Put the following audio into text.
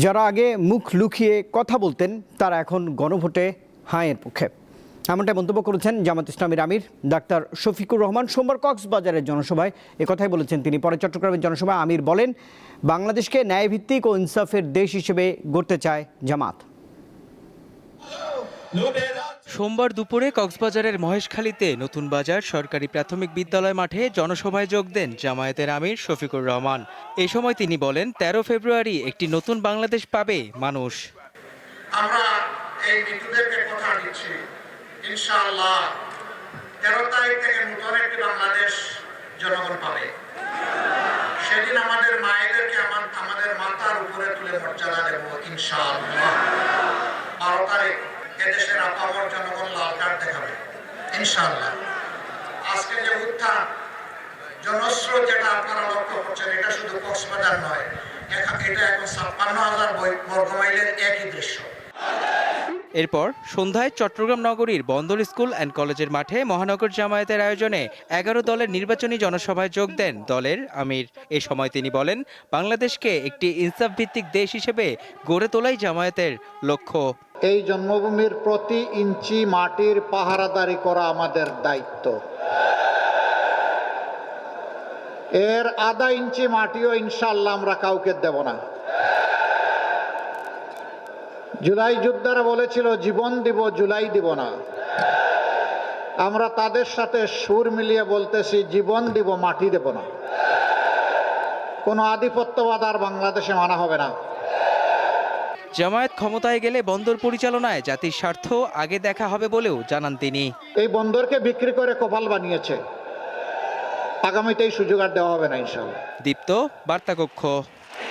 যারা আগে মুখ লুকিয়ে কথা বলতেন তারা এখন গণভোটে হাঁয়ের পক্ষে, এমনটাই মন্তব্য করেছেন জামাত ইসলামীর আমির ডাক্তার শফিকুর রহমান। সোমবার কক্সবাজারের জনসভায় একথাই বলেছেন তিনি। পরে চট্টগ্রামের জনসভায় আমির বলেন, বাংলাদেশকে ন্যায়ভিত্তিক ও ইনসাফের দেশ হিসেবে গড়তে চায় জামাত। সোমবার দুপুরে কক্সবাজারের মহেশখালীতে নতুন বাজার সরকারি প্রাথমিক বিদ্যালয় মাঠে জনসভায় যোগ দেন জামায়াতের আমির শফিকুর রহমান। এ সময় তিনি বলেন, 13 ফেব্রুয়ারি একটি নতুন বাংলাদেশ পাবে মানুষ। আমরা এই মৃত্যুদেরকে কথা দিচ্ছি, ইনশাআল্লাহ 13 তারিখ থেকে নতুন একটি বাংলাদেশ জনগণ পাবে। সেদিন আমাদের মায়েদেরকে আমাদের মাথার উপরে তুলে মর্যাদা দেব ইনশাআল্লাহ। 12 তারিখ এদেশের আপামর জনগণ লাল কার্ড দেখাবে ইনশাআল্লাহ। আজকে যে উত্থান জনস্রোত যেটা আপনারা লক্ষ্য করছেন, এটা শুধু কক্সবাজার নয়, এটা এখন 56,000 বর্গমাইলের একই দৃশ্য। এরপর সন্ধ্যায় চট্টগ্রাম নগরীর বন্দর স্কুল অ্যান্ড কলেজের মাঠে মহানগর জামায়াতের আয়োজনে 11 দলের নির্বাচনী জনসভায় যোগ দেন দলের আমির। এ সময় তিনি বলেন, বাংলাদেশকে একটি ইনসাফ ভিত্তিক দেশ হিসেবে গড়ে তোলাই জামায়াতের লক্ষ্য। এই জন্মভূমির প্রতি ইঞ্চি মাটির পাহারাদারি করা আমাদের দায়িত্ব। এর আধা ইঞ্চি মাটিও ইনশাআল্লাহ আমরা কাউকে দেব না। জুলাই যোদ্ধারা বলেছিল, জীবন দিব জুলাই দিব না। আমরা তাদের সাথে সুর মিলিয়ে বলতেছি, জীবন দিব মাটি দেব না। কোনো আধিপত্যবাদ আর বাংলাদেশে মানা হবে না। জামায়াত ক্ষমতায় গেলে বন্দর পরিচালনায় জাতির স্বার্থ আগে দেখা হবে বলেও জানান তিনি। এই বন্দরকে বিক্রি করে কপাল বানিয়েছে, আগামীতে এই সুযোগ আর দেওয়া হবে না ইনশাআল্লাহ। দীপ্ত, বার্তা কক্ষ।